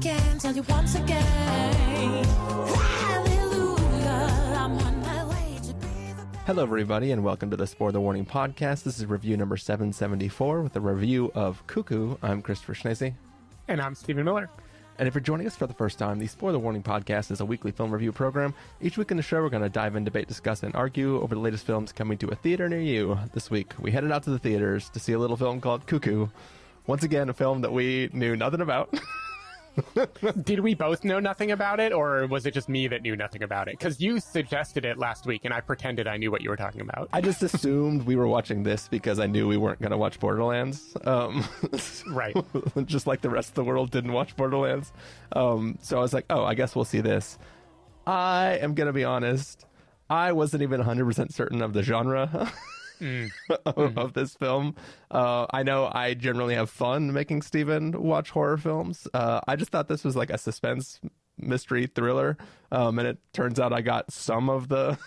can tell you once again, hallelujah, I'm on my way to be the best. Hello, everybody, and welcome to the Spoiler Warning Podcast. This is review number 774 with a review of Cuckoo. I'm Christopher Schnese. And I'm Stephen Miller. And if you're joining us for the first time, the Spoiler Warning Podcast is a weekly film review program. Each week in the show, we're going to dive in, debate, discuss, and argue over the latest films coming to a theater near you. This week, we headed out to the theaters to see a little film called Cuckoo. Once again, a film that we knew nothing about. Did we both know nothing about it, or was it just me that knew nothing about it? Because you suggested it last week, and I pretended I knew what you were talking about. I just assumed we were watching this because I knew we weren't going to watch Borderlands. Right. Just like the rest of the world didn't watch Borderlands. So I was like, oh, I guess we'll see this. I am going to be honest. I wasn't even 100% certain of the genre of this film. I know I generally have fun making Steven watch horror films. I just thought this was like a suspense mystery thriller. And it turns out I got some of the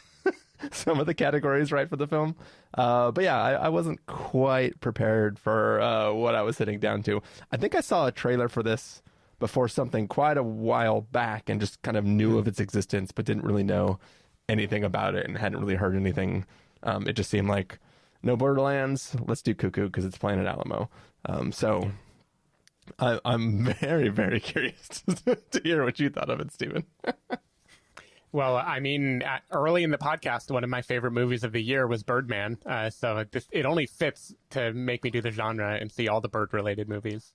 some of the categories right for the film. But yeah, I wasn't quite prepared for what I was sitting down to. I think I saw a trailer for this before something quite a while back and just kind of knew of its existence, but didn't really know anything about it and hadn't really heard anything. It just seemed like, no Borderlands, let's do Cuckoo because it's playing at Alamo. So I'm very, very curious to hear what you thought of it, Stephen. Well, I mean, early in the podcast, one of my favorite movies of the year was Birdman. So it only fits to make me do the genre and see all the bird-related movies.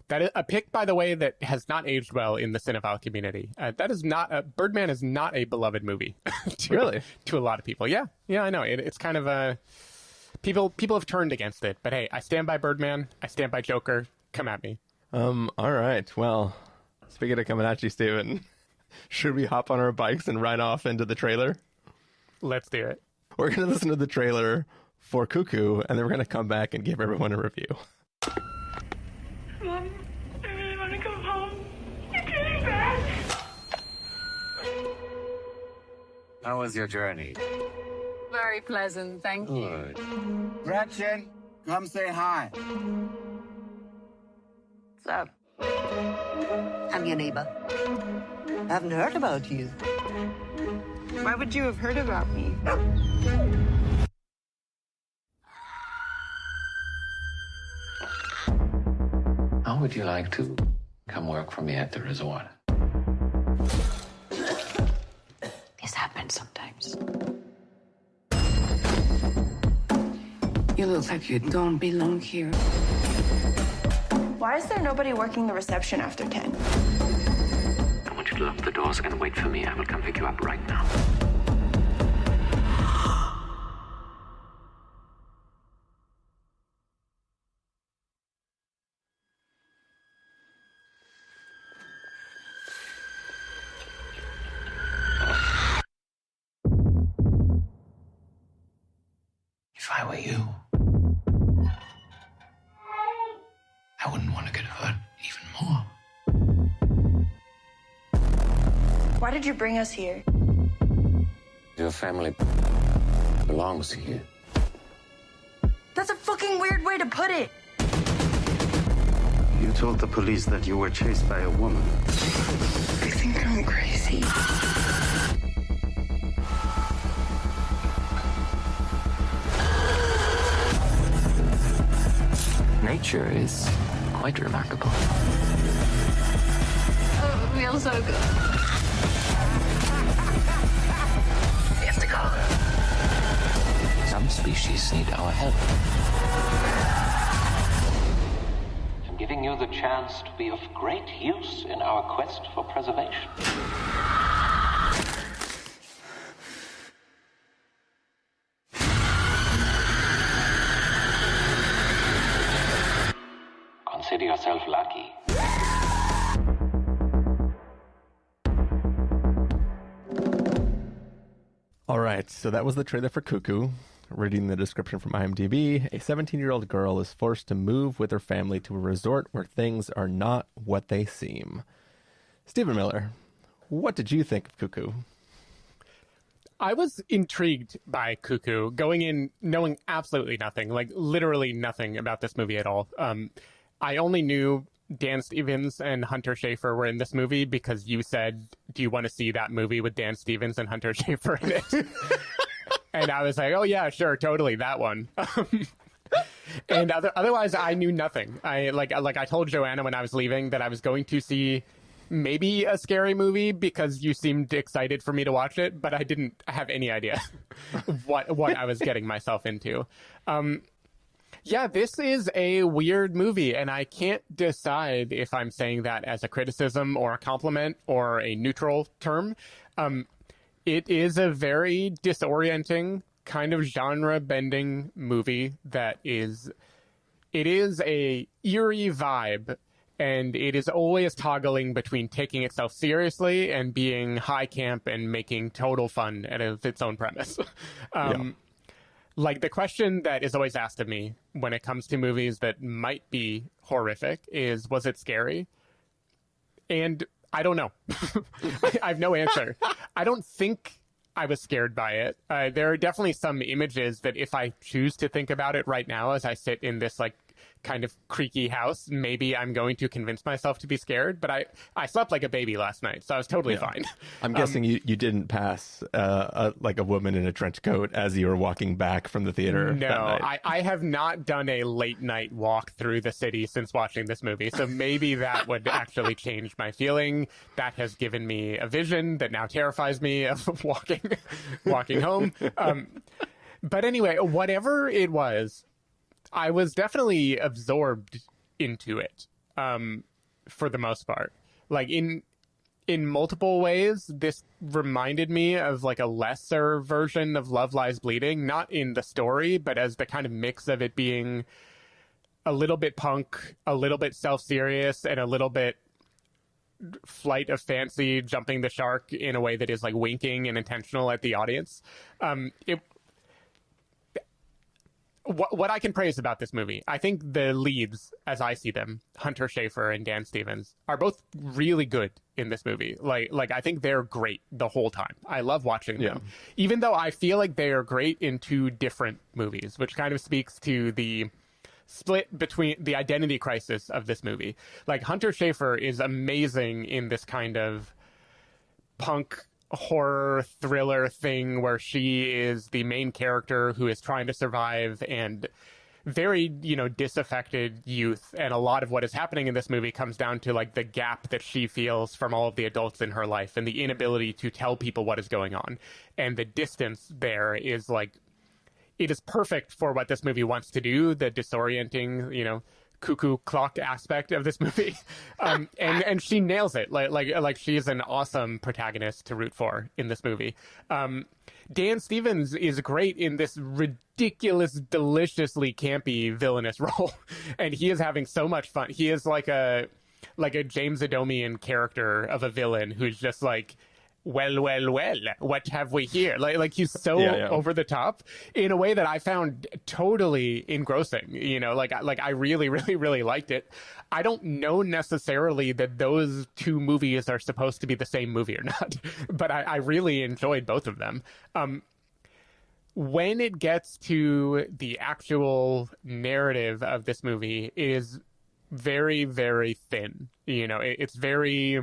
That is a pick, by the way, that has not aged well in the cinephile community. That is not Birdman is not a beloved movie. Really? To a lot of people. Yeah, I know. It's kind of a people have turned against it. But hey, I stand by Birdman. I stand by Joker. Come at me. All right. Well, speaking of coming at you, Stephen, should we hop on our bikes and ride off into the trailer? Let's do it. We're going to listen to the trailer for Cuckoo, and then we're going to come back and give everyone a review. Mom, I really want to go home. You're getting back. How was your journey? Very pleasant, thank you. Good. Gretchen, come say hi. What's up? I'm your neighbor. Haven't heard about you. Why would you have heard about me? How would you like to come work for me at the resort? This happens sometimes. You look like you don't belong here. Why is there nobody working the reception after 10? I want you to lock the doors and wait for me. I will come pick you up right now. If I were you, I wouldn't want to get hurt even more. Why did you bring us here? Your family belongs here. That's a fucking weird way to put it. You told the police that you were chased by a woman. I think I'm crazy. Nature is quite remarkable. Oh, it feels so good. We have to go. Some species need our help. I'm giving you the chance to be of great use in our quest for preservation. Consider yourself lucky. All right, so that was the trailer for Cuckoo. Reading the description from IMDb, a 17-year-old girl is forced to move with her family to a resort where things are not what they seem. Stephen Miller, what did you think of Cuckoo? I was intrigued by Cuckoo, going in knowing absolutely nothing, like literally nothing about this movie at all. I only knew Dan Stevens and Hunter Schafer were in this movie because you said, do you want to see that movie with Dan Stevens and Hunter Schafer in it? And I was like, oh yeah, sure, totally, that one. And otherwise, I knew nothing. I told Joanna when I was leaving that I was going to see maybe a scary movie because you seemed excited for me to watch it, but I didn't have any idea what I was getting myself into. Yeah, this is a weird movie, and I can't decide if I'm saying that as a criticism or a compliment or a neutral term. It is a very disorienting, kind of genre-bending movie that is... It is a eerie vibe, and it is always toggling between taking itself seriously and being high camp and making total fun out of its own premise. Like, the question that is always asked of me when it comes to movies that might be horrific is, was it scary? And I don't know. I have no answer. I don't think I was scared by it. There are definitely some images that if I choose to think about it right now as I sit in this, like, kind of creaky house, maybe I'm going to convince myself to be scared, but I slept like a baby last night, so I was totally fine. I'm guessing you didn't pass like a woman in a trench coat as you were walking back from the theater. No, I have not done a late night walk through the city since watching this movie, so maybe that would actually change my feeling. That has given me a vision that now terrifies me of walking home. But anyway, whatever it was, I was definitely absorbed into it, for the most part. Like, in multiple ways, this reminded me of, like, a lesser version of Love Lies Bleeding, not in the story, but as the kind of mix of it being a little bit punk, a little bit self-serious, and a little bit flight of fancy, jumping the shark in a way that is, like, winking and intentional at the audience. What I can praise about this movie, I think the leads, as I see them, Hunter Schafer and Dan Stevens, are both really good in this movie. Like I think they're great the whole time. I love watching them. Even though I feel like they are great in two different movies, which kind of speaks to the split between the identity crisis of this movie. Like, Hunter Schafer is amazing in this kind of punk horror thriller thing where she is the main character who is trying to survive and very, disaffected youth. And a lot of what is happening in this movie comes down to, like, the gap that she feels from all of the adults in her life and the inability to tell people what is going on. And the distance there is, like, it is perfect for what this movie wants to do, the disorienting, cuckoo clock aspect of this movie. And she nails it. Like she's an awesome protagonist to root for in this movie. Dan Stevens is great in this ridiculous, deliciously campy villainous role. And he is having so much fun. He is like a James Adomian character of a villain who's just like, well, what have we here? Like he's so over the top in a way that I found totally engrossing, like I really, really, really liked it. I don't know necessarily that those two movies are supposed to be the same movie or not, but I really enjoyed both of them. When it gets to the actual narrative of this movie, it is very, very thin. It's very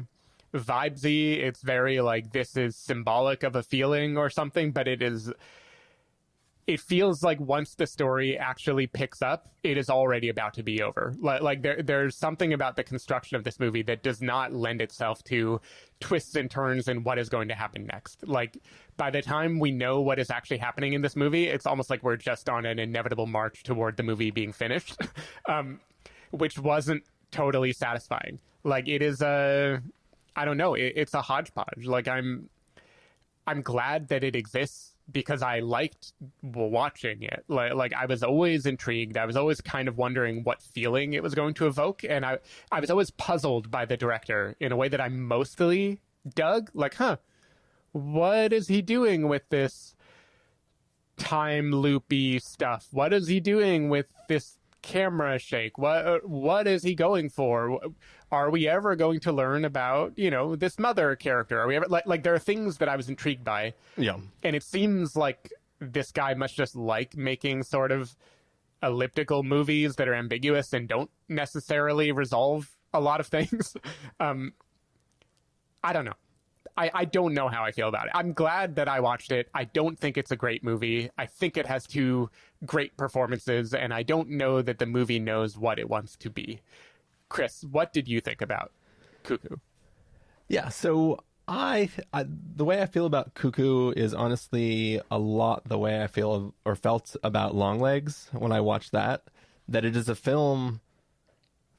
vibesy. It's very like, this is symbolic of a feeling or something, but it feels like once the story actually picks up, it is already about to be over. Like there's something about the construction of this movie that does not lend itself to twists and turns and what is going to happen next. Like, by the time we know what is actually happening in this movie, it's almost like we're just on an inevitable march toward the movie being finished, which wasn't totally satisfying. Like, it is I don't know. It's a hodgepodge. Like, I'm glad that it exists because I liked watching it. Like I was always intrigued. I was always kind of wondering what feeling it was going to evoke. And I was always puzzled by the director in a way that I mostly dug. Like, what is he doing with this time loopy stuff? What is he doing with this camera shake? What is he going for? Are we ever going to learn about, this mother character? Are we ever like there are things that I was intrigued by. Yeah. And it seems like this guy must just like making sort of elliptical movies that are ambiguous and don't necessarily resolve a lot of things. I don't know. I don't know how I feel about it. I'm glad that I watched it. I don't think it's a great movie. I think it has two great performances, and I don't know that the movie knows what it wants to be. Chris, what did you think about Cuckoo? Yeah, so I the way I feel about Cuckoo is honestly a lot the way I feel or felt about Longlegs when I watched that it is a film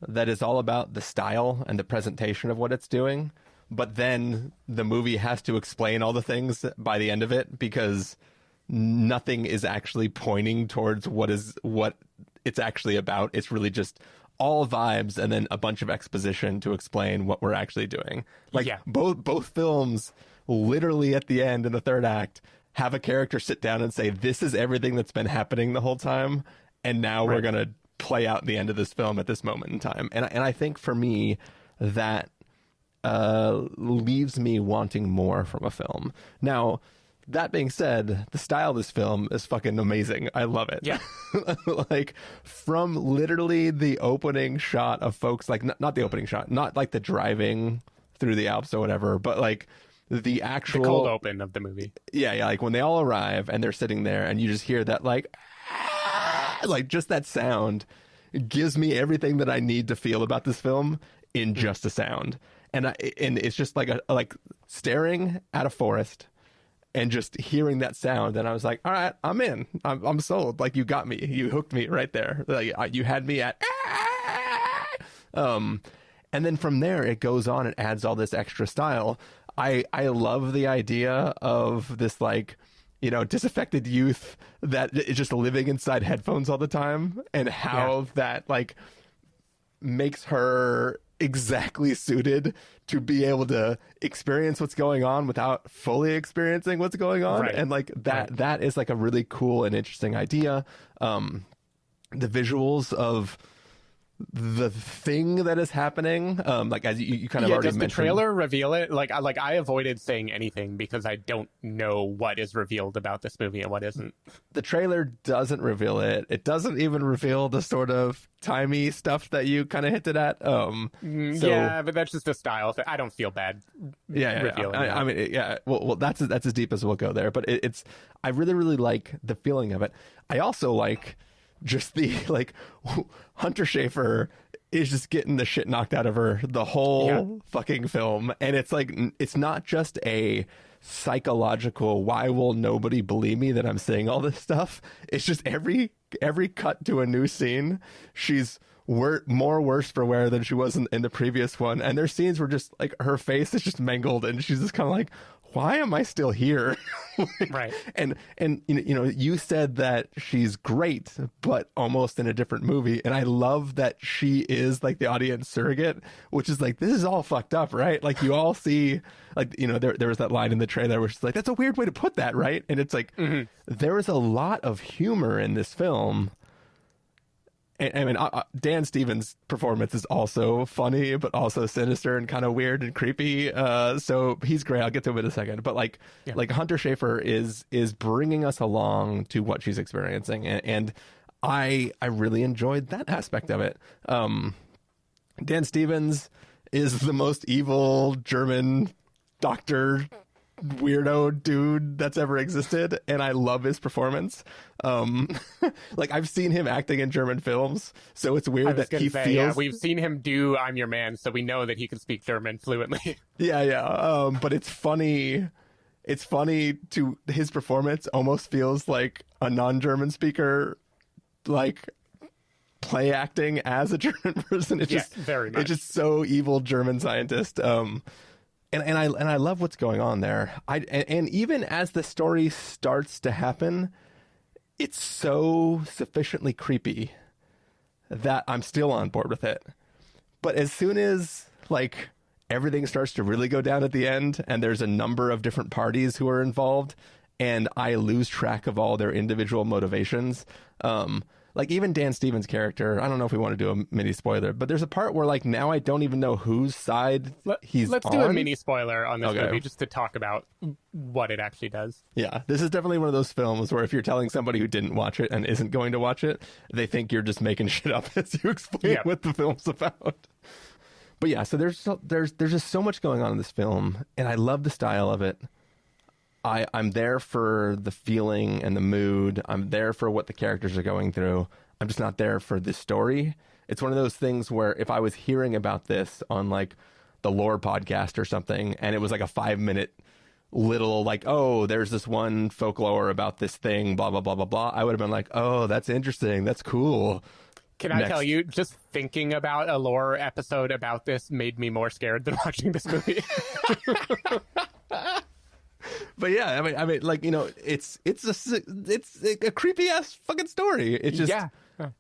that is all about the style and the presentation of what it's doing, but then the movie has to explain all the things by the end of it because nothing is actually pointing towards what it's actually about. It's really just all vibes and then a bunch of exposition to explain what we're actually doing. Like both films literally at the end in the third act have a character sit down and say, this is everything that's been happening the whole time. And now we're going to play out the end of this film at this moment in time. And I think for me that leaves me wanting more from a film. Now, that being said, the style of this film is fucking amazing. I love it. Yeah. Like, from literally the opening shot of folks, like, not the opening shot, not like the driving through the Alps or whatever, but like the actual... The cold open of the movie. Yeah, like when they all arrive and they're sitting there and you just hear that, like just that sound gives me everything that I need to feel about this film in just a sound. And it's just like like staring at a forest and just hearing that sound, and I was like, all right, I'm in. I'm sold. Like, you got me. You hooked me right there. Like, you had me at... And then from there, it goes on and adds all this extra style. I love the idea of this, like, you know, disaffected youth that is just living inside headphones all the time, and how that, like, makes her exactly suited to be able to experience what's going on without fully experiencing what's going on. And like that is like a really cool and interesting idea. The visuals of the thing that is happening, like as you kind of already does mentioned. The trailer reveal it? Like I avoided saying anything because I don't know what is revealed about this movie and what isn't. The trailer doesn't reveal it. It doesn't even reveal the sort of timey stuff that you kind of hinted at. Yeah, but that's just a style thing. I don't feel bad. Revealing that. I mean, yeah. Well, that's as deep as we'll go there. But it's I really, really like the feeling of it. I also like just the, like, Hunter Schafer is just getting the shit knocked out of her the whole fucking film. And it's like, it's not just a psychological, why will nobody believe me that I'm saying all this stuff? It's just every cut to a new scene, she's more worse for wear than she was in the previous one. And there's scenes where just, like, her face is just mangled and she's just kind of like, why am I still here? Right. And you know, you said that she's great, but almost in a different movie. And I love that she is like the audience surrogate, which is like, this is all fucked up, right? Like, you all see, like, you know, there was that line in the trailer where she's like, that's a weird way to put that, right? And it's like, there is a lot of humor in this film. I mean, Dan Stevens' performance is also funny, but also sinister and kind of weird and creepy. So he's great. I'll get to him in a second. But like Hunter Schafer is bringing us along to what she's experiencing, and I really enjoyed that aspect of it. Dan Stevens is the most evil German doctor weirdo dude that's ever existed, and I love his performance. Like, I've seen him acting in German films, so it's weird that he feels... Yeah, we've seen him do I'm Your Man, so we know that he can speak German fluently. But it's funny to his performance almost feels like a non-German speaker, like, play acting as a German person. It's just very much. It's just so evil German scientist. And I love what's going on there. And even as the story starts to happen, it's so sufficiently creepy that I'm still on board with it. But as soon as, like, everything starts to really go down at the end, and there's a number of different parties who are involved, and I lose track of all their individual motivations, like even Dan Stevens' character, I don't know if we want to do a mini spoiler, but there's a part where like now I don't even know whose side he's Let's on. do a mini spoiler on this Okay. movie just to talk about what it actually does. Yeah, this is definitely one of those films where if you're telling somebody who didn't watch it and isn't going to watch it, they think you're just making shit up as you explain what the film's about. But yeah, so there's just so much going on in this film, and I love the style of it. I'm there for the feeling and the mood. I'm there for what the characters are going through. I'm just not there for the story. It's one of those things where if I was hearing about this on like the lore podcast or something, and it was like a 5-minute little like, oh, there's this one folklore about this thing, blah, blah, blah, blah, blah, I would have been like, oh, that's interesting. That's cool. Can I tell you, just thinking about a lore episode about this made me more scared than watching this movie. But yeah, I mean, like, you know, it's a creepy ass fucking story. It just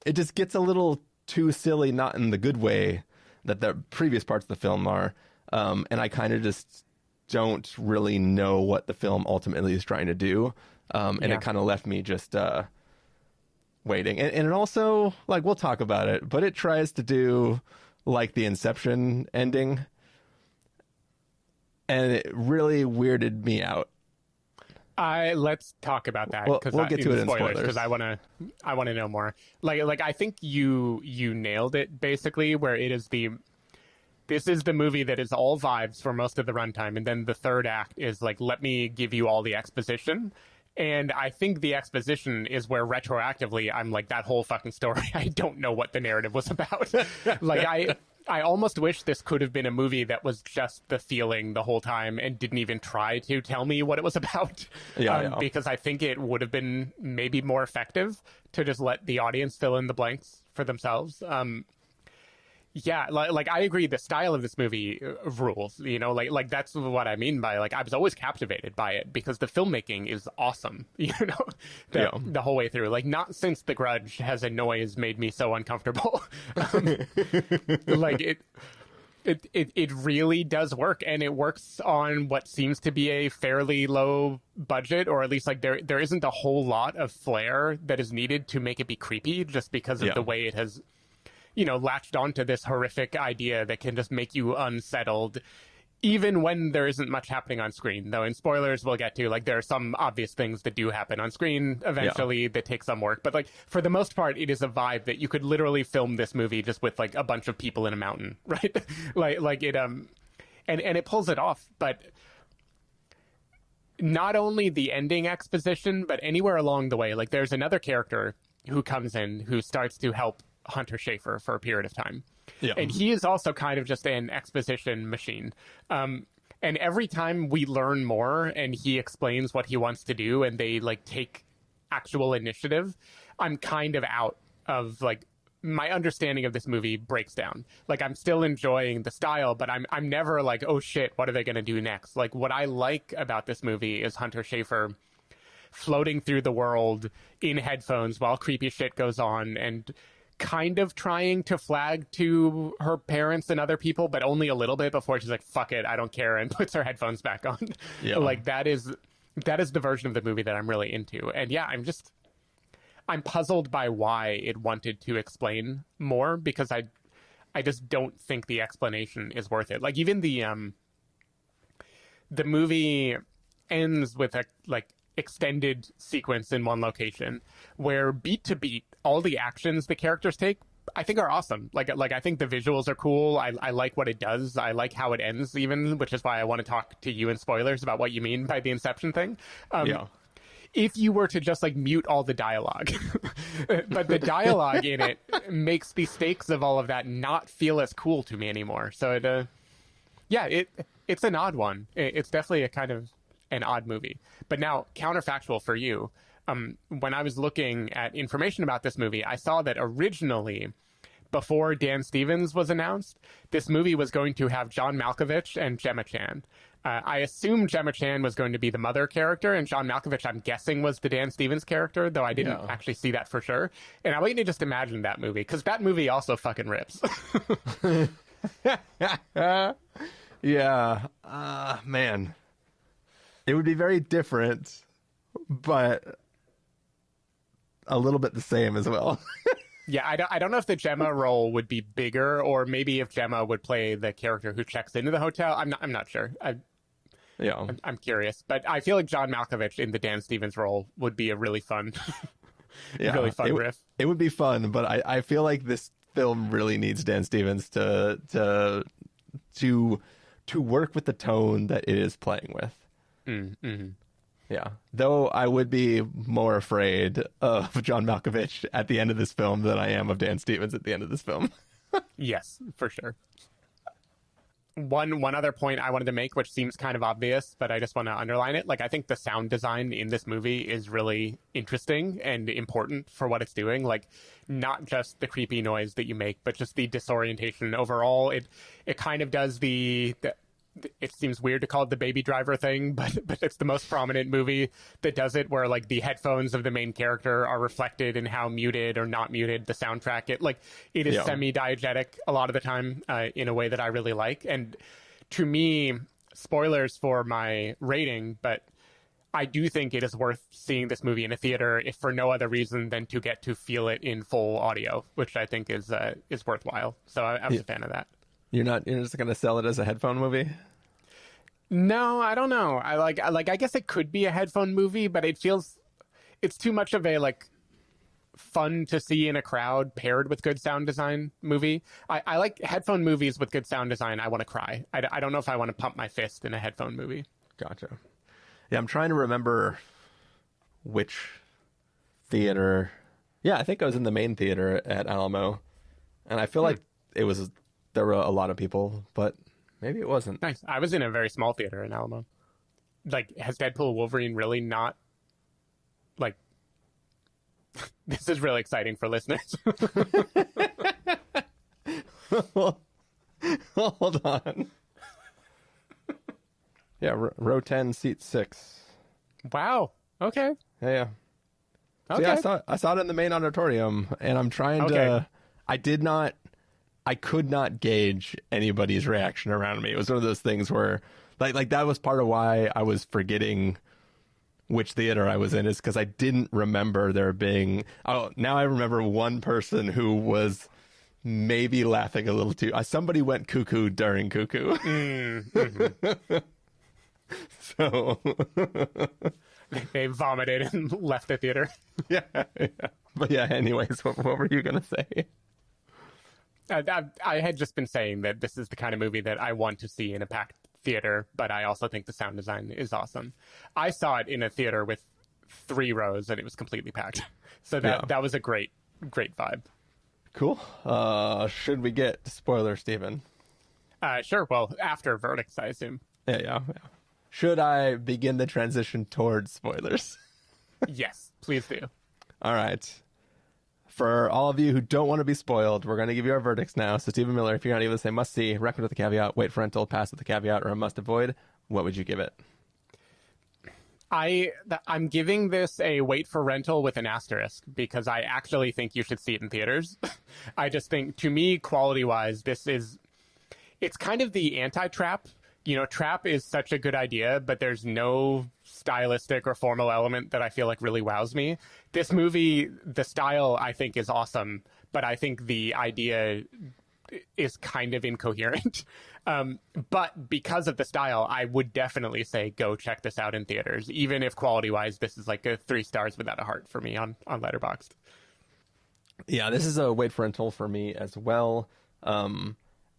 it just gets a little too silly, not in the good way that the previous parts of the film are. And I kind of just don't really know what the film ultimately is trying to do. And it kind of left me just waiting. And it also, like, we'll talk about it, but it tries to do like the Inception ending. And it really weirded me out. Let's talk about that. We'll get to it in spoilers because I want to know more. Like I think you nailed it basically. Where this is the movie that is all vibes for most of the runtime, and then the third act is like, let me give you all the exposition. And I think the exposition is where retroactively I'm like, that whole fucking story, I don't know what the narrative was about. Like I almost wish this could have been a movie that was just the feeling the whole time and didn't even try to tell me what it was about. Because I think it would have been maybe more effective to just let the audience fill in the blanks for themselves. Like I agree, the style of this movie rules, you know, like that's what I mean by, like, I was always captivated by it because the filmmaking is awesome, you know, the whole way through. Like, not since The Grudge has a noise made me so uncomfortable. Like it really does work, and it works on what seems to be a fairly low budget, or at least like there isn't a whole lot of flair that is needed to make it be creepy, just because of the way it has, you know, latched onto this horrific idea that can just make you unsettled, even when there isn't much happening on screen. Though in spoilers we'll get to, like, there are some obvious things that do happen on screen eventually that take some work. But like, for the most part, it is a vibe that you could literally film this movie just with like a bunch of people in a mountain, right? like it and it pulls it off. But not only the ending exposition, but anywhere along the way, like, there's another character who comes in who starts to help Hunter Schafer for a period of time. And he is also kind of just an exposition machine. And every time we learn more and he explains what he wants to do and they like take actual initiative, I'm kind of out of, like, my understanding of this movie breaks down. Like, I'm still enjoying the style, but I'm never like, oh shit, what are they going to do next? Like, what I like about this movie is Hunter Schafer floating through the world in headphones while creepy shit goes on, and kind of trying to flag to her parents and other people, but only a little bit before she's like, fuck it, I don't care, and puts her headphones back on. Like, that is the version of the movie that I'm really into. And I'm puzzled by why it wanted to explain more, because I just don't think the explanation is worth it. Like, even the movie ends with a like extended sequence in one location where beat to beat all the actions the characters take, I think, are awesome. Like I think the visuals are cool. I like what it does. I like how it ends even, which is why I want to talk to you in spoilers about what you mean by the Inception thing. If you were to just like mute all the dialogue, but the dialogue in it makes the stakes of all of that not feel as cool to me anymore. So it's an odd one. It's definitely a kind of an odd movie. But now, counterfactual for you, when I was looking at information about this movie, I saw that originally, before Dan Stevens was announced, this movie was going to have John Malkovich and Gemma Chan. I assume Gemma Chan was going to be the mother character, and John Malkovich, I'm guessing, was the Dan Stevens character, though I didn't actually see that for sure. And I want you to just imagine that movie, because that movie also fucking rips. Man. It would be very different, but a little bit the same as well. Yeah, I don't know if the Gemma role would be bigger, or maybe if Gemma would play the character who checks into the hotel. I'm not sure. I'm curious, but I feel like John Malkovich in the Dan Stevens role would be a really fun, really fun riff. It would be fun, but I feel like this film really needs Dan Stevens to work with the tone that it is playing with. Mm-hmm. Yeah, though I would be more afraid of John Malkovich at the end of this film than I am of Dan Stevens at the end of this film. Yes, for sure. One other point I wanted to make, which seems kind of obvious, but I just want to underline it. Like, I think the sound design in this movie is really interesting and important for what it's doing. Like, not just the creepy noise that you make, but just the disorientation overall. It kind of does it seems weird to call it the Baby Driver thing, but it's the most prominent movie that does it, where like the headphones of the main character are reflected in how muted or not muted the soundtrack. It is semi-diegetic a lot of the time in a way that I really like. And to me, spoilers for my rating, but I do think it is worth seeing this movie in a theater, if for no other reason than to get to feel it in full audio, which I think is worthwhile. So I was a fan of that. You're just going to sell it as a headphone movie? No, I don't know. I guess it could be a headphone movie, but it's too much of a like fun to see in a crowd paired with good sound design movie. I like headphone movies with good sound design. I want to cry. I don't know if I want to pump my fist in a headphone movie. Gotcha. Yeah, I'm trying to remember which theater. Yeah, I think I was in the main theater at Alamo, and I feel like there were a lot of people, but maybe it wasn't. Nice. I was in a very small theater in Alamo. Like, has Deadpool Wolverine really not, like, this is really exciting for listeners. Hold on. Yeah, row 10, seat 6. Wow. Okay. Yeah. Okay. So yeah, I saw it in the main auditorium, and I'm trying to... I could not gauge anybody's reaction around me. It was one of those things where, like that was part of why I was forgetting which theater I was in, is because I didn't remember there being... Oh, now I remember one person who was maybe laughing a little too... somebody went cuckoo during Cuckoo. Mm-hmm. So... They vomited and left the theater. Yeah. But yeah, anyways, what were you going to say? I had just been saying that this is the kind of movie that I want to see in a packed theater, but I also think the sound design is awesome. I saw it in a theater with 3 rows, and it was completely packed. So that was a great vibe. Cool. Should we get spoiler, Stephen? Sure. Well, after verdicts, I assume. Yeah. Should I begin the transition towards spoilers? Yes, please do. All right. For all of you who don't want to be spoiled, we're going to give you our verdicts now. So, Stephen Miller, if you're not able to say must see, recommend with the caveat, wait for rental, pass with the caveat, or a must avoid, what would you give it? I'm giving this a wait for rental with an asterisk, because I actually think you should see it in theaters. I just think, to me, quality-wise, it's kind of the anti-Trap. You know, Trap is such a good idea, but there's no stylistic or formal element that I feel like really wows me. This movie, the style, I think, is awesome, but I think the idea is kind of incoherent. But because of the style, I would definitely say go check this out in theaters, even if quality-wise, this is like a 3 stars without a heart for me on Letterboxd. Yeah, this is a wait for rental for me as well.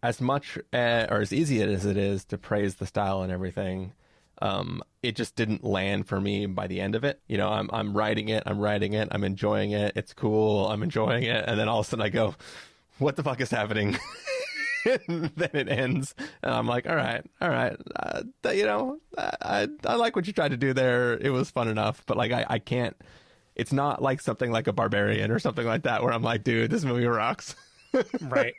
As much or as easy as it is to praise the style and everything, it just didn't land for me by the end of it. You know, I'm writing it, I'm enjoying it, it's cool, I'm enjoying it, and then all of a sudden I go, what the fuck is happening? And then it ends, and I'm like, all right, you know, I like what you tried to do there. It was fun enough, but like I can't. It's not like something like a Barbarian or something like that where I'm like, dude, this movie rocks. Right.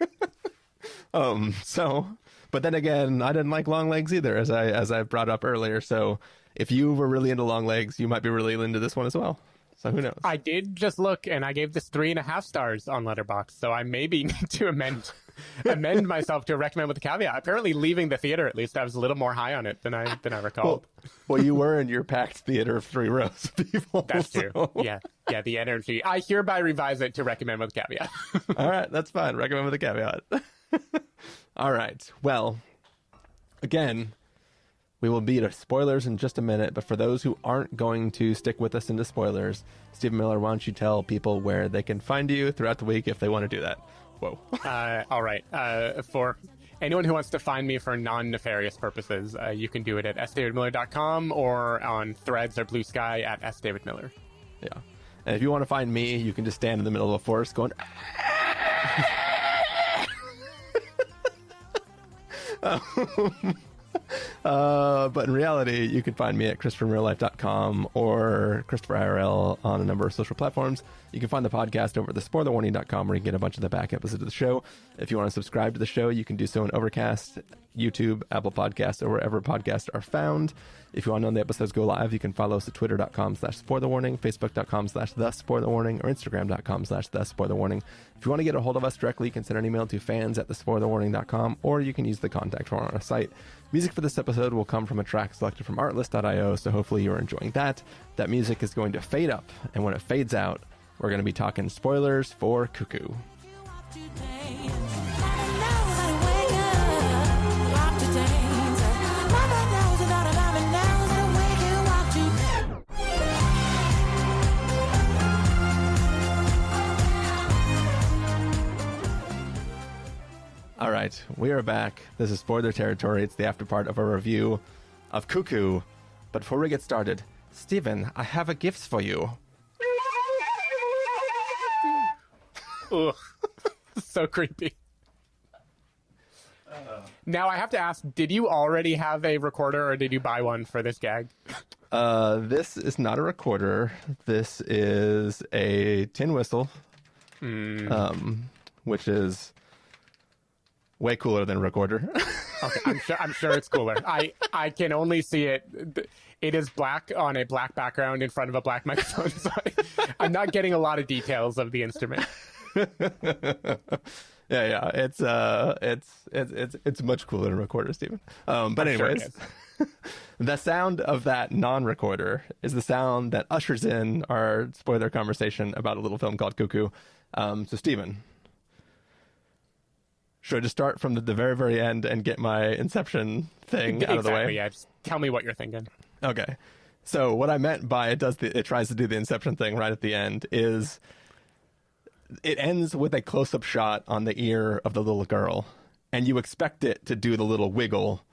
But then again, I didn't like Long Legs either, as I brought up earlier. So if you were really into Long Legs, you might be really into this one as well. So who knows? I did just look, and I gave this 3.5 stars on Letterboxd, so I maybe need to amend myself to recommend with a caveat. Apparently, leaving the theater, at least, I was a little more high on it than I recalled. Well, you were in your packed theater of 3 rows of people. That's true. Yeah, the energy. I hereby revise it to recommend with a caveat. All right, that's fine. Recommend with a caveat. All right. Well, again, we will be to spoilers in just a minute, but for those who aren't going to stick with us into spoilers, Stephen Miller, why don't you tell people where they can find you throughout the week if they want to do that? Whoa. All right. For anyone who wants to find me for non-nefarious purposes, you can do it at sdavidmiller.com or on Threads or Blue Sky at sdavidmiller. Yeah. And if you want to find me, you can just stand in the middle of a forest going... But in reality, you can find me at ChristopherInRealLife.com or Christopher IRL on a number of social platforms. You can find the podcast over at thespoilerwarning.com, where you can get a bunch of the back episodes of the show. If you want to subscribe to the show, you can do so on Overcast, YouTube, Apple Podcasts, or wherever podcasts are found. If you want to know when the episodes go live, you can follow us at twitter.com/spoilerwarning, facebook.com/thespoilerwarning, or instagram.com/thespoilerwarning. If you want to get a hold of us directly, you can send an email to fans@thespoilerwarning.com, or you can use the contact form on our site. Music for this episode will come from a track selected from artlist.io, so hopefully you're enjoying that. That music is going to fade up, and when it fades out, we're going to be talking spoilers for Cuckoo. All right, we are back. This is Spoiler Territory. It's the after part of our review of Cuckoo. But before we get started, Stephen, I have a gift for you. Ugh. So creepy. Now, I have to ask, did you already have a recorder or did you buy one for this gag? This is not a recorder. This is a tin whistle, which is way cooler than a recorder. Okay, I'm sure it's cooler. I can only see it. It is black on a black background in front of a black microphone. So I'm not getting a lot of details of the instrument. Yeah. It's much cooler than a recorder, Stephen. But anyways, sure the sound of that non-recorder is the sound that ushers in our spoiler conversation about a little film called Cuckoo. So, Stephen, should I just start from the very, very end and get my Inception thing out of the way? Yeah, just tell me what you're thinking. Okay. So what I meant by it tries to do the Inception thing right at the end is it ends with a close-up shot on the ear of the little girl, and you expect it to do the little wiggle,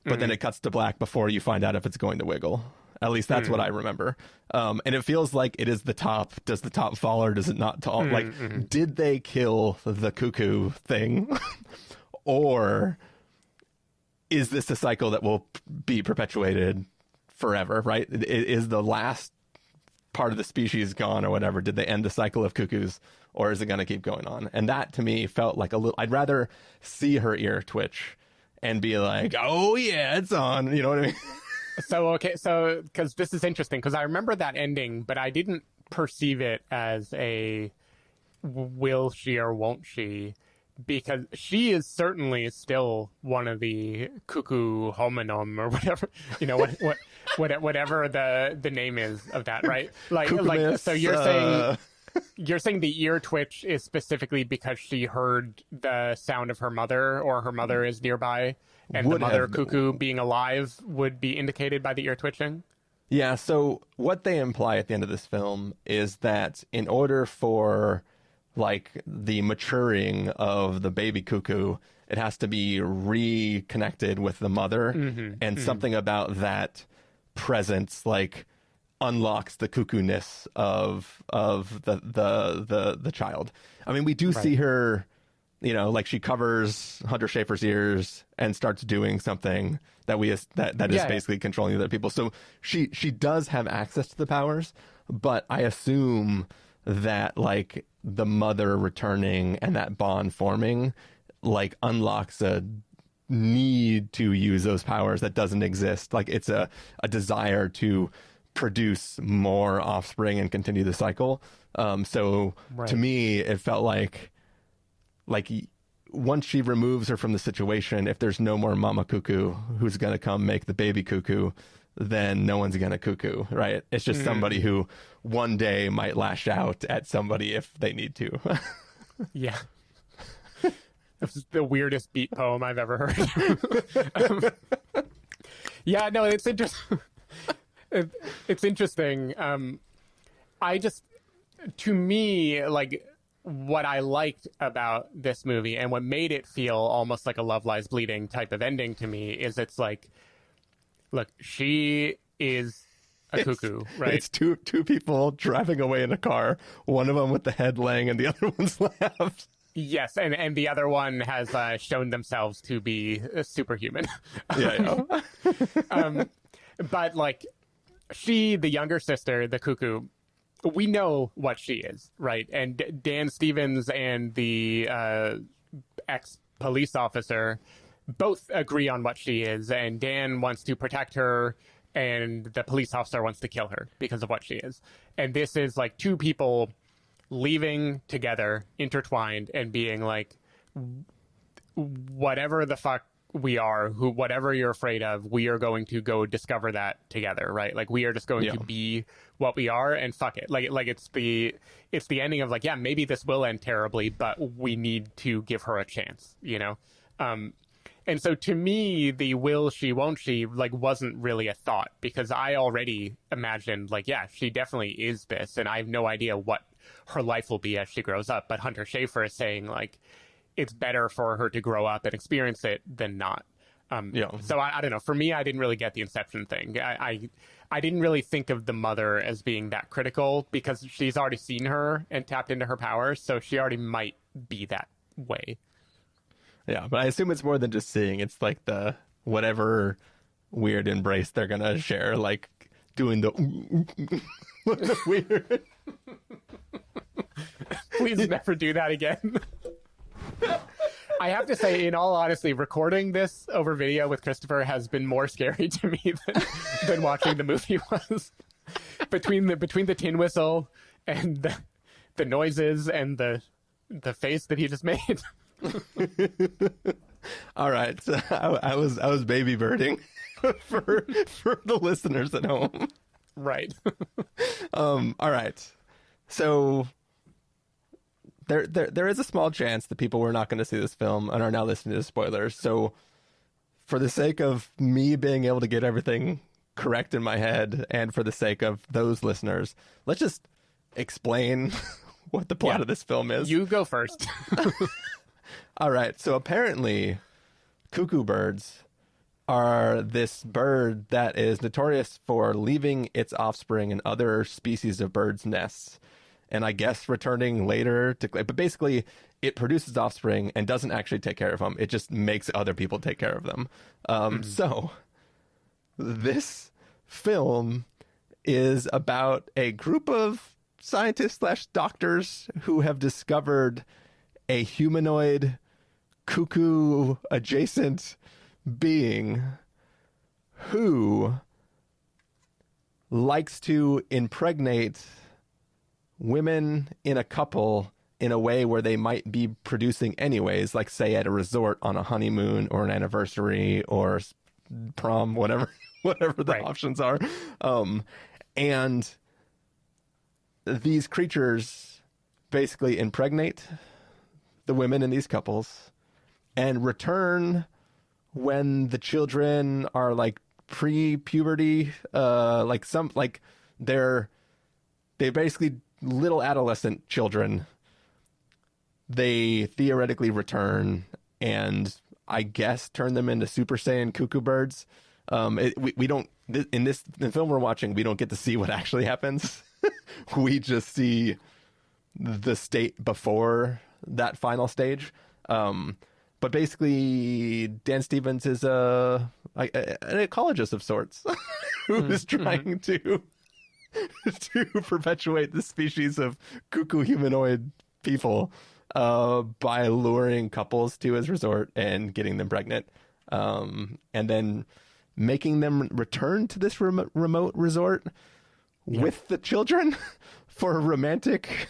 but then it cuts to black before you find out if it's going to wiggle. At least that's what I remember. And it feels like it is the top. Does the top fall or does it not fall? Did they kill the cuckoo thing? Or is this a cycle that will be perpetuated forever, right? Is the last part of the species gone or whatever? Did they end the cycle of cuckoos, or is it going to keep going on? And that to me felt like a little, I'd rather see her ear twitch and be like, oh yeah, it's on. You know what I mean? So because this is interesting, because I remember that ending, but I didn't perceive it as a will she or won't she, because she is certainly still one of the cuckoo hominum or whatever, whatever the name is of that, right? So you're saying the ear twitch is specifically because she heard the sound of her mother, or her mother is nearby, and the mother cuckoo being alive would be indicated by the ear twitching? Yeah, so what they imply at the end of this film is that in order for the maturing of the baby cuckoo, it has to be reconnected with the mother, and something about that presence unlocks the cuckoo-ness of the child. I mean, we do see her, she covers Hunter Schafer's ears and starts doing something that is basically controlling other people. So she does have access to the powers, but I assume that the mother returning and that bond forming unlocks a need to use those powers that doesn't exist. It's a desire to produce more offspring and continue the cycle. So to me, it felt like once she removes her from the situation, if there's no more Mama Cuckoo who's going to come make the baby cuckoo, then no one's going to cuckoo, right? It's just somebody who one day might lash out at somebody if they need to. Yeah. This is the weirdest beat poem I've ever heard. Yeah, no, it's interesting. It's interesting. To me, like, what I liked about this movie and what made it feel almost like a Love Lies Bleeding type of ending to me is it's like, look, she is a cuckoo, right? It's two people driving away in a car, one of them with the head laying and the other one's left. Yes, and the other one has shown themselves to be superhuman. Yeah. But, like, she, the younger sister, the cuckoo, we know what she is, right? And Dan Stevens and the ex-police officer both agree on what she is, and Dan wants to protect her, and the police officer wants to kill her because of what she is. And this is, like, two people leaving together, intertwined, and being like, whatever the fuck we are, whatever you're afraid of, we are going to go discover that together, right? Like, we are just going to be what we are, and fuck it. Like it's the ending of, like, yeah, maybe this will end terribly, but we need to give her a chance, you know? And so to me, the will she, won't she, like, wasn't really a thought, because I already imagined, like, yeah, she definitely is this, and I have no idea what her life will be as she grows up. But Hunter Schafer is saying, like, it's better for her to grow up and experience it than not. So I don't know. For me, I didn't really get the Inception thing. I didn't really think of the mother as being that critical, because she's already seen her and tapped into her powers, so she already might be that way. Yeah, but I assume it's more than just seeing. It's like the whatever weird embrace they're gonna share, like doing the weird. Please never do that again. I have to say, in all honesty, recording this over video with Christopher has been more scary to me than watching the movie was. Between the tin whistle and the noises and the face that he just made. All right, so I was baby birding for the listeners at home. Right. All right. So there is a small chance that people were not going to see this film and are now listening to spoilers. So for the sake of me being able to get everything correct in my head, and for the sake of those listeners, let's just explain what the plot of this film is. You go first. All right. So apparently cuckoo birds are this bird that is notorious for leaving its offspring in other species of birds' nests, and I guess returning later to, but basically it produces offspring and doesn't actually take care of them. It just makes other people take care of them. So this film is about a group of scientists / doctors who have discovered a humanoid cuckoo adjacent being who likes to impregnate women in a couple in a way where they might be producing anyways, like say at a resort on a honeymoon or an anniversary or prom, whatever the options are. And these creatures basically impregnate the women in these couples and return when the children are like pre-puberty, they're basically little adolescent children. They theoretically return and I guess turn them into Super Saiyan cuckoo birds. We don't, in the film we're watching, we don't get to see what actually happens. We just see the state before that final stage. But basically, Dan Stevens is an ecologist of sorts who is trying to perpetuate the species of cuckoo humanoid people by luring couples to his resort and getting them pregnant, and then making them return to this remote resort with the children for a romantic.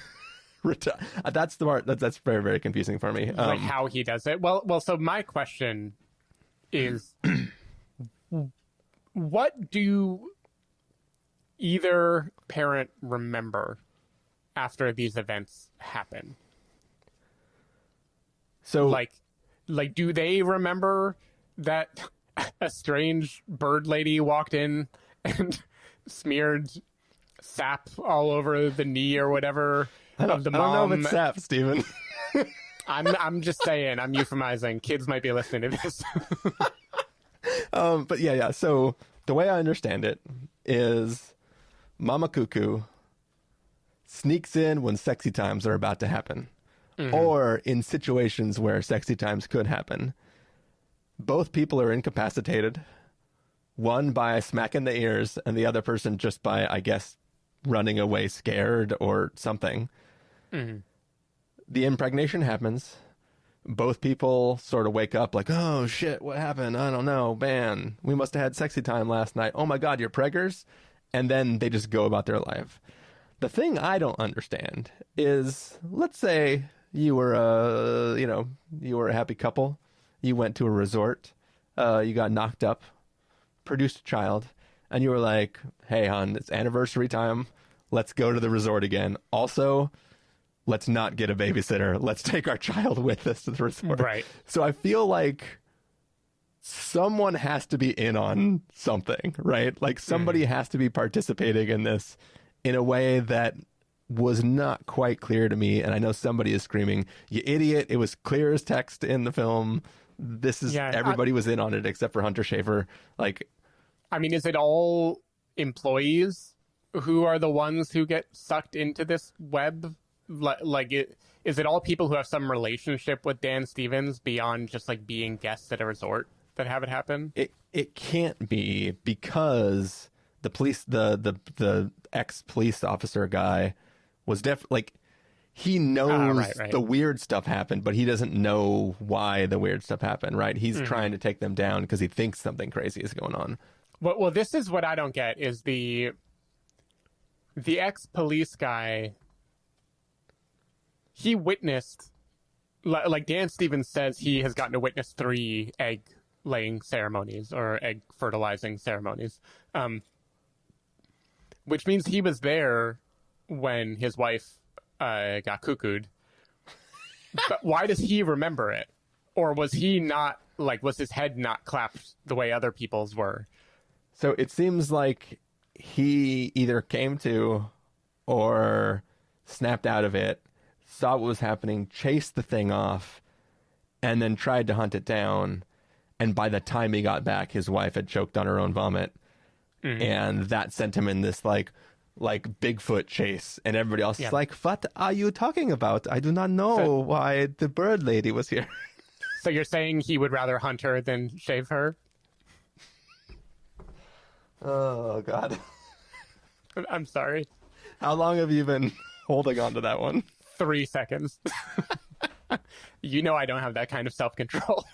That's the part that's very, very confusing for me. Like how he does it. Well. So my question is, what do either parent remember after these events happen? So, like, do they remember that a strange bird lady walked in and smeared sap all over the knee or whatever of the mom? I don't know if it's sap, Steven. I'm just saying. I'm euphemizing. Kids might be listening to this. But yeah. So the way I understand it is Mama Cuckoo sneaks in when sexy times are about to happen. Or in situations where sexy times could happen. Both people are incapacitated. One by smacking the ears, and the other person just by, I guess, running away scared or something. The impregnation happens. Both people sort of wake up like, oh, shit, what happened? I don't know. Man, we must have had sexy time last night. Oh, my God, you're preggers? And then they just go about their life. The thing I don't understand is, let's say you were a happy couple. You went to a resort. You got knocked up, produced a child, and you were like, hey, hon, it's anniversary time. Let's go to the resort again. Also, let's not get a babysitter. Let's take our child with us to the resort. Right. So I feel like someone has to be in on something, right? Like somebody has to be participating in this in a way that was not quite clear to me. And I know somebody is screaming, you idiot. It was clear as text in the film. This is everybody was in on it except for Hunter Schafer. Like, I mean, is it all employees who are the ones who get sucked into this web? Is it all people who have some relationship with Dan Stevens beyond just like being guests at a resort that have it happen? It can't be, because the police, the ex-police officer guy was like, he knows the weird stuff happened, but he doesn't know why the weird stuff happened, right? He's trying to take them down because he thinks something crazy is going on. Well, this is what I don't get, is the ex-police guy, he witnessed, like Dan Stevens says, he has gotten to witness 3 egg-laying ceremonies or egg-fertilizing ceremonies, which means he was there when his wife got cuckooed. But why does he remember it? Or was he not, like, was his head not clapped the way other people's were? So it seems like he either came to or snapped out of it, saw what was happening, chased the thing off, and then tried to hunt it down. And by the time he got back, his wife had choked on her own vomit. And that sent him in this like Bigfoot chase. And everybody else is like, what are you talking about? I do not know why the bird lady was here. So you're saying he would rather hunt her than shave her? Oh, God. I'm sorry. How long have you been holding on to that one? 3 seconds. You know I don't have that kind of self-control.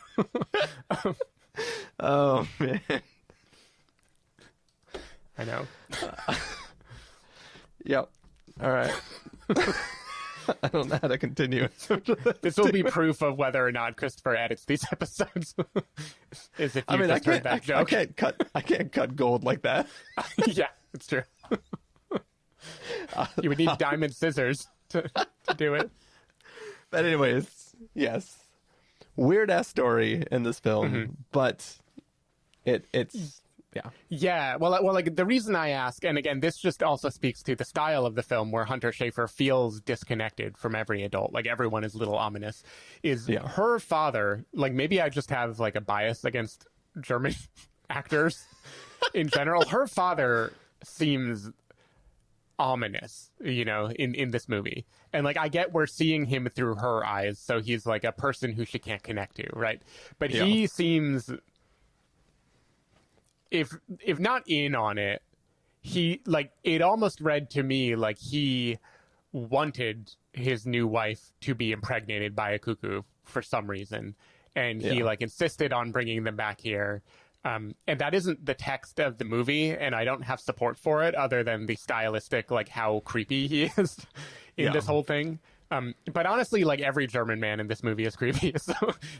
Oh, man. I know. Yep. All right. I don't know how to continue. This will be proof of whether or not Christopher edits these episodes. Is if you just heard that joke. I can't cut gold like that. Yeah, it's true. You would need diamond scissors to do it. But anyways, yes. Weird ass story in this film, but it's yeah. Yeah, well, like the reason I ask, and again, this just also speaks to the style of the film, where Hunter Schafer feels disconnected from every adult, like everyone is a little ominous, is her father, like maybe I just have like a bias against German actors in general. Her father seems ominous, you know, in this movie. And like I get we're seeing him through her eyes, so he's like a person who she can't connect to, right? But he seems, if not in on it, he, like, it almost read to me like he wanted his new wife to be impregnated by a cuckoo for some reason, and he like insisted on bringing them back here, And that isn't the text of the movie, and I don't have support for it other than the stylistic, like how creepy he is in this whole thing. But honestly, like every German man in this movie is creepy, so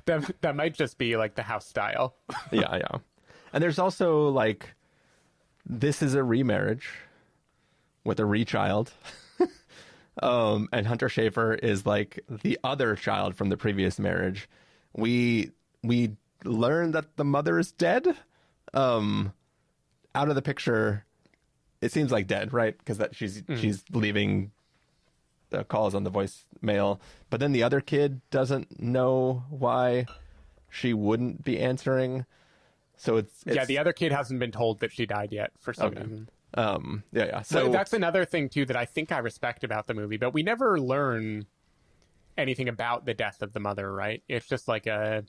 that might just be like the house style. Yeah. And there's also like, this is a remarriage with a re-child. And Hunter Schafer is like the other child from the previous marriage. We learn that the mother is dead. Out of the picture, it seems like dead, right? Because that she's leaving the calls on the voicemail. But then the other kid doesn't know why she wouldn't be answering. So it's the other kid hasn't been told that she died yet for some reason. So that's another thing too that I think I respect about the movie, but we never learn anything about the death of the mother, right? It's just like a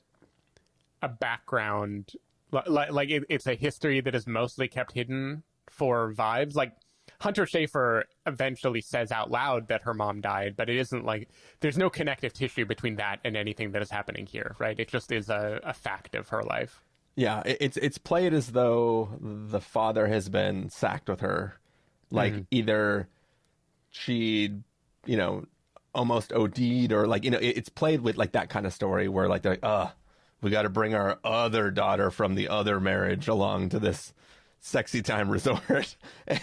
background, like it's a history that is mostly kept hidden for vibes. Like Hunter Schafer eventually says out loud that her mom died, but it isn't like there's no connective tissue between that and anything that is happening here, right? It just is a fact of her life. Yeah, it's played as though the father has been sacked with her. Like either she, almost OD'd, or like, it's played with like that kind of story where like they're like, we got to bring our other daughter from the other marriage along to this sexy time resort.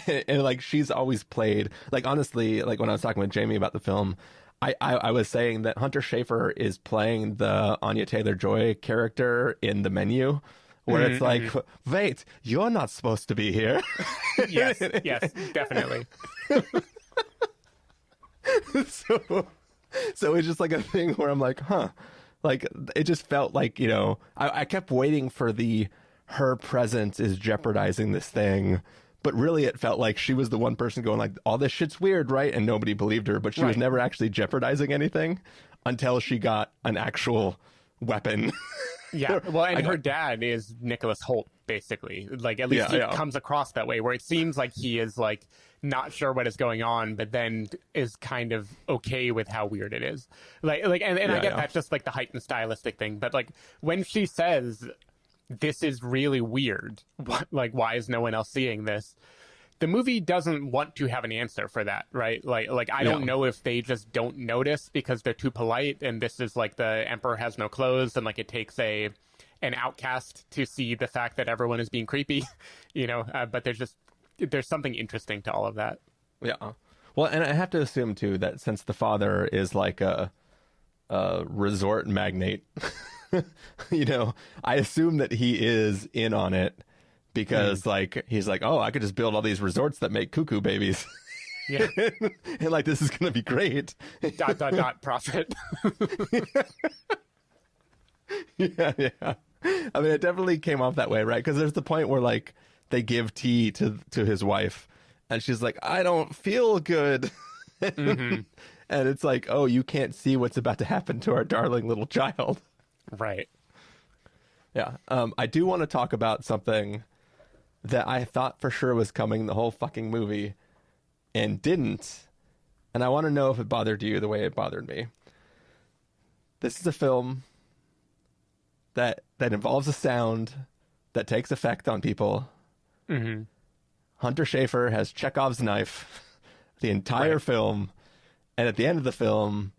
and like she's always played, like honestly, like when I was talking with Jamie about the film, I was saying that Hunter Schafer is playing the Anya Taylor-Joy character in The Menu, where it's like, wait, you're not supposed to be here. Yes, definitely. So it's just like a thing where I'm like, like it just felt like, I kept waiting for her presence is jeopardizing this thing. But really, it felt like she was the one person going like, all this shit's weird, right? And nobody believed her. But she was never actually jeopardizing anything until she got an actual weapon. Yeah, well, and her dad is Nicholas Hoult, basically. Like, at least it comes across that way, where it seems like he is, like, not sure what is going on, but then is kind of okay with how weird it is. And I get that's just, like, the heightened stylistic thing. But, like, when she says, this is really weird, like, why is no one else seeing this? The movie doesn't want to have an answer for that, right? Like I don't know if they just don't notice because they're too polite, and this is like the emperor has no clothes, and like it takes an outcast to see the fact that everyone is being creepy, but there's something interesting to all of that. Yeah. Well, and I have to assume too that since the father is like a resort magnate, I assume that he is in on it. Because, like, he's like, I could just build all these resorts that make cuckoo babies. Yeah. And, like, this is going to be great. ... profit. Yeah. I mean, it definitely came off that way, right? Because there's the point where, like, they give tea to his wife. And she's like, I don't feel good. And it's like, you can't see what's about to happen to our darling little child. Right. Yeah. I do want to talk about something that I thought for sure was coming the whole fucking movie and didn't. And I want to know if it bothered you the way it bothered me. This is a film that involves a sound that takes effect on people. Hunter Schafer has Chekhov's knife the entire film. And at the end of the film,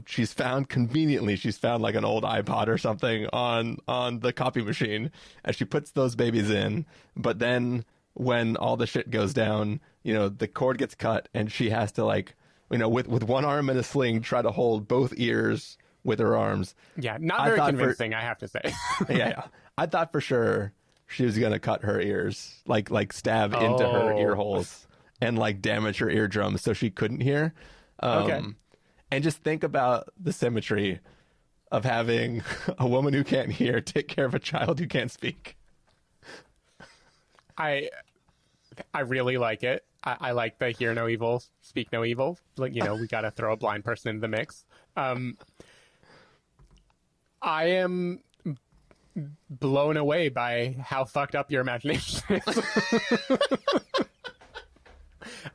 she's found like an old iPod or something on the copy machine, and she puts those babies in. But then when all the shit goes down, the cord gets cut, and she has to with one arm in a sling, try to hold both ears with her arms. Yeah, not very convincing, I have to say. Yeah. I thought for sure she was going to cut her ears, like stab into her ear holes and like damage her eardrums so she couldn't hear. Okay. And just think about the symmetry of having a woman who can't hear take care of a child who can't speak. I really like it. I like the hear no evil, speak no evil. Like, we got to throw a blind person into the mix. I am blown away by how fucked up your imagination is.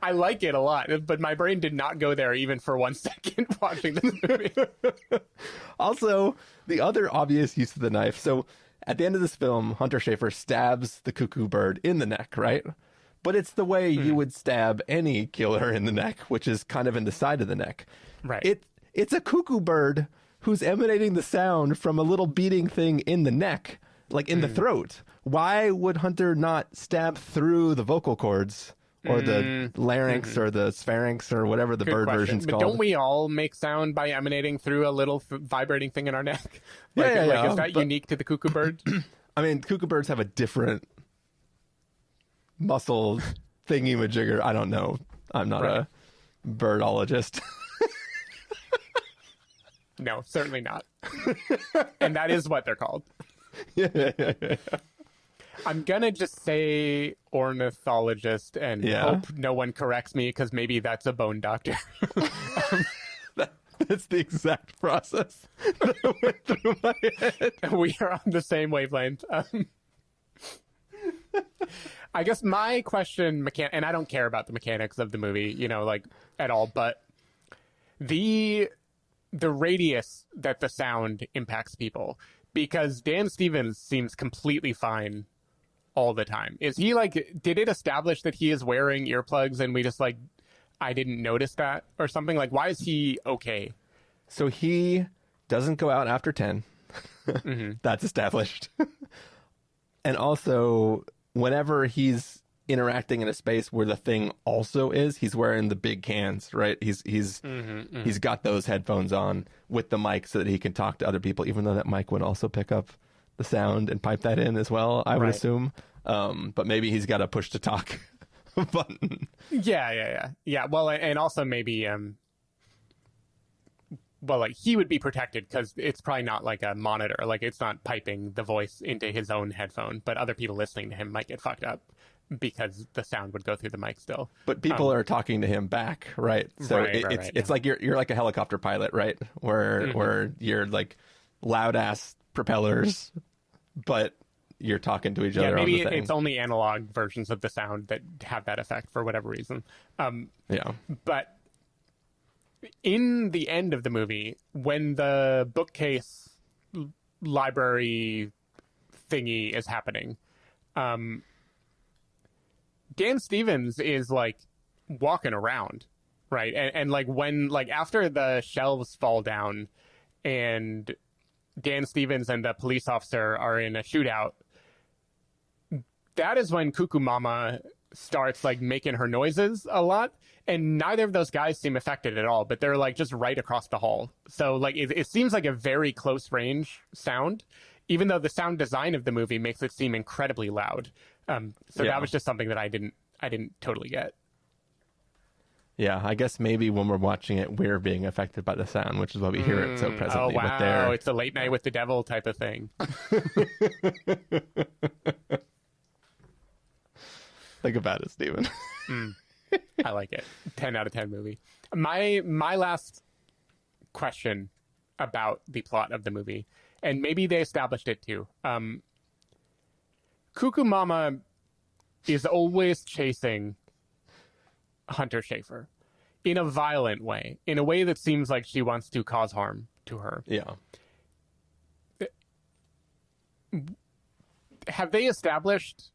I like it a lot, but my brain did not go there even for 1 second watching this movie. Also, the other obvious use of the knife. So at the end of this film, Hunter Schafer stabs the cuckoo bird in the neck, right? But it's the way you would stab any killer in the neck, which is kind of in the side of the neck. Right. It's a cuckoo bird who's emanating the sound from a little beating thing in the neck, like in the throat. Why would Hunter not stab through the vocal cords or the larynx or the spharynx or whatever the Good bird question. version's But called? don't we all make sound by emanating through a little vibrating thing in our neck? Yeah, Is that unique to the cuckoo bird? I mean, cuckoo birds have a different muscle thingy-majigger. I don't know. I'm not a birdologist. No, certainly not. And that is what they're called. Yeah. I'm going to just say ornithologist and hope no one corrects me because maybe that's a bone doctor. That's the exact process that went through my head. We are on the same wavelength. I guess my question, and I don't care about the mechanics of the movie, at all, but the radius that the sound impacts people, because Dan Stevens seems completely fine all the time. Is he did it establish that he is wearing earplugs and we just I didn't notice that or something? Why is he okay? So he doesn't go out after 10. That's established. And also, whenever he's interacting in a space where the thing also is, he's wearing the big cans, right? He's got those headphones on with the mic so that he can talk to other people, even though that mic would also pick up the sound and pipe that in as well, I would assume. But maybe he's got a push to talk button. Yeah. Well, and also maybe he would be protected because it's probably not like a monitor. It's not piping the voice into his own headphone, but other people listening to him might get fucked up because the sound would go through the mic still. But people are talking to him back, right? So it's like you're like a helicopter pilot, right? Where you're like loud ass propellers, but you're talking to each other. Maybe on the thing. it's only analog versions of the sound that have that effect for whatever reason. But in the end of the movie, when the bookcase library thingy is happening, Dan Stevens is walking around, right? And when after the shelves fall down and Dan Stevens and the police officer are in a shootout, that is when Cuckoo Mama starts making her noises a lot, and neither of those guys seem affected at all, but they're just right across the hall. So it seems like a very close range sound, even though the sound design of the movie makes it seem incredibly loud. That was just something that I didn't totally get. Yeah, I guess maybe when we're watching it, we're being affected by the sound, which is why we hear it so presently. Oh, wow. But It's a late night with the devil type of thing. Think about it, Steven. I like it. 10 out of 10 movie. My last question about the plot of the movie, and maybe they established it too. Cuckoo Mama is always chasing Hunter Schafer in a violent way, in a way that seems like she wants to cause harm to her. Yeah. Have they established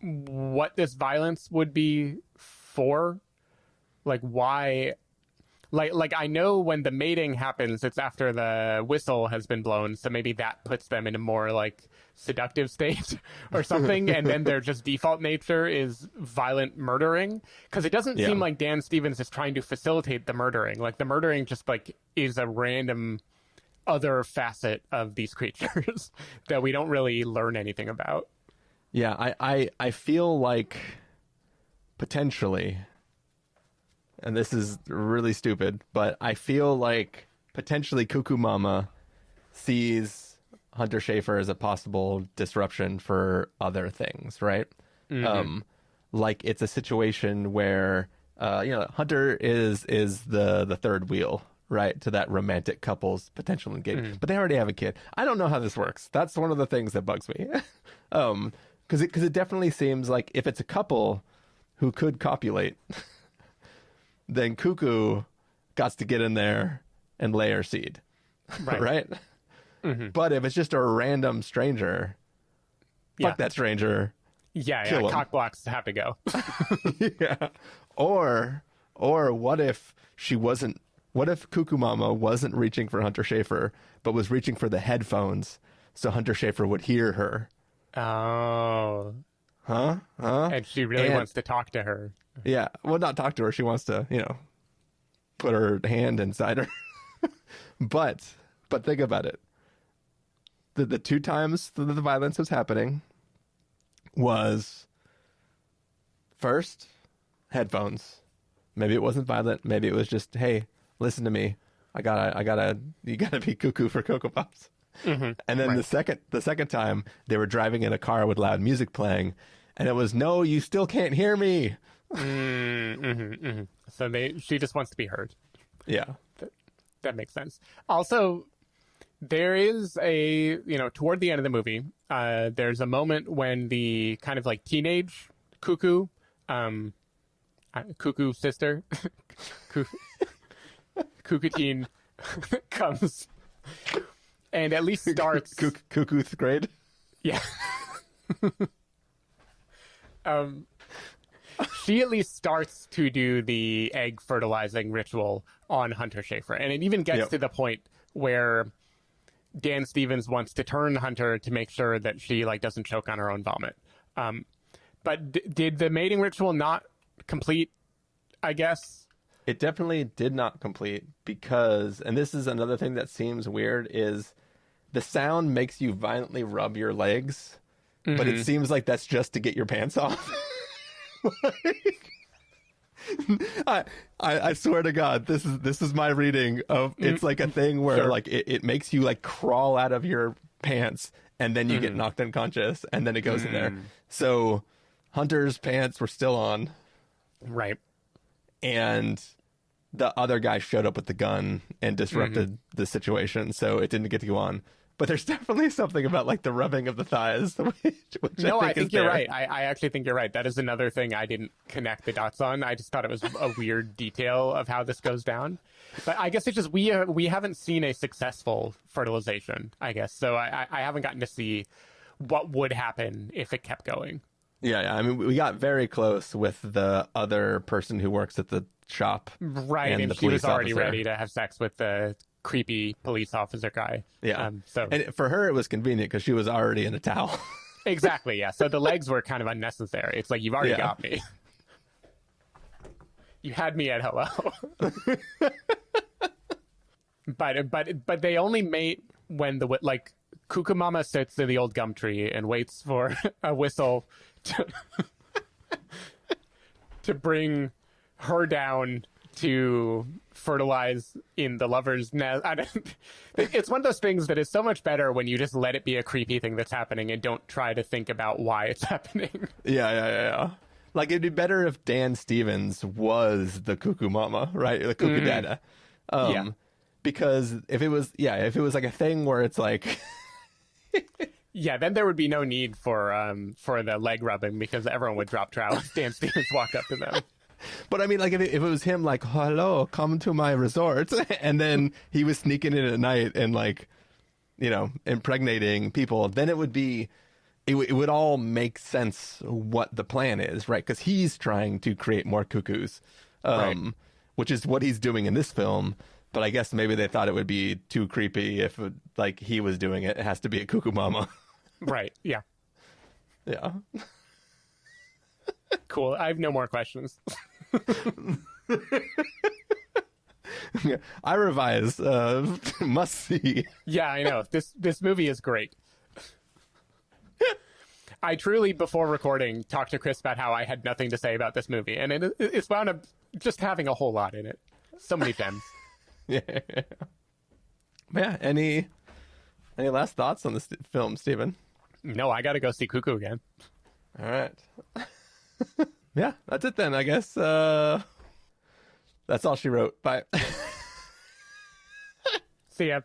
what this violence would be for? Why? I know when the mating happens, it's after the whistle has been blown, so maybe that puts them in a more seductive state or something, and then their just default nature is violent murdering, because it doesn't seem like Dan Stevens is trying to facilitate the murdering. The murdering just is a random other facet of these creatures that we don't really learn anything about. Yeah, I feel like potentially, and this is really stupid, but I feel like potentially Cuckoo Mama sees Hunter Schafer as a possible disruption for other things, right? It's a situation where Hunter is the third wheel, right, to that romantic couple's potential engagement, but they already have a kid. I don't know how this works. That's one of the things that bugs me. Because it definitely seems like if it's a couple who could copulate, then Cuckoo got to get in there and lay her seed, right? But if it's just a random stranger, Yeah. fuck that stranger. Yeah, Kill him. cock blocks have to go. Yeah. Or what if she wasn't? What if Cuckoo Mama wasn't reaching for Hunter Schafer, but was reaching for the headphones so Hunter Schafer would hear her? Oh. Huh? And she really And- wants to talk to her. Yeah. Well, not talk to her. She wants to, put her hand inside her. But think about it. The two times that the violence was happening was first headphones. Maybe it wasn't violent. Maybe it was just, hey, listen to me. You gotta be cuckoo for Cocoa Pops. And then the second time they were driving in a car with loud music playing, and it was, no, you still can't hear me. So she just wants to be heard. Yeah. That makes sense. Also, there is toward the end of the movie, there's a moment when the kind of like teenage Cuckoo, Cuckoo sister, Cuckoo teen comes and at least starts Cuckooth grade. Yeah. She at least starts to do the egg fertilizing ritual on Hunter Schafer. And it even gets to the point where Dan Stevens wants to turn Hunter to make sure that she doesn't choke on her own vomit. But did the mating ritual not complete, I guess? It definitely did not complete because, and this is another thing that seems weird, is the sound makes you violently rub your legs, but it seems like that's just to get your pants off. I swear to God, this is my reading of, it's like a thing where it makes you crawl out of your pants and then you get knocked unconscious and then it goes in there. So Hunter's pants were still on. Right. And the other guy showed up with the gun and disrupted the situation, so it didn't get to go on. But there's definitely something about the rubbing of the thighs. Which No, I think you're there. right. I actually think you're right. That is another thing I didn't connect the dots on. I just thought it was a weird detail of how this goes down. But I guess it's just we haven't seen a successful fertilization, I guess. So I haven't gotten to see what would happen if it kept going. Yeah. I mean, we got very close with the other person who works at the shop. Right, and the she was police already officer. ready to have sex with the creepy police officer guy. Yeah. So And for her, it was convenient because she was already in a towel. exactly, yeah. So the legs were kind of unnecessary. It's like, you've already Yeah. got me. You had me at hello. But they only mate when Cuckoo Mama sits in the old gum tree and waits for a whistle to bring her down to fertilize in the lover's nest. It's one of those things that is so much better when you just let it be a creepy thing that's happening and don't try to think about why it's happening. Yeah. It'd be better if Dan Stevens was the Cuckoo Mama, right? The Cuckoo Dada. Because if it was a thing where it's yeah, then there would be no need for the leg rubbing because everyone would drop trout if Dan Stevens walked up to them. But I mean, if it was him, hello, come to my resort, and then he was sneaking in at night and impregnating people, then it would all make sense what the plan is, right? Because he's trying to create more cuckoos, Right. which is what he's doing in this film. But I guess maybe they thought it would be too creepy if he was doing it. It has to be a Cuckoo Mama. Right, yeah. Yeah. Cool, I have no more questions. I revise. Must see. Yeah, I know. This movie is great. I truly, before recording, talked to Chris about how I had nothing to say about this movie, and it's wound up just having a whole lot in it. So many gems. Yeah. Any last thoughts on this film, Steven? No, I got to go see Cuckoo again. All right. Yeah, that's it then, I guess. That's all she wrote. Bye. See ya.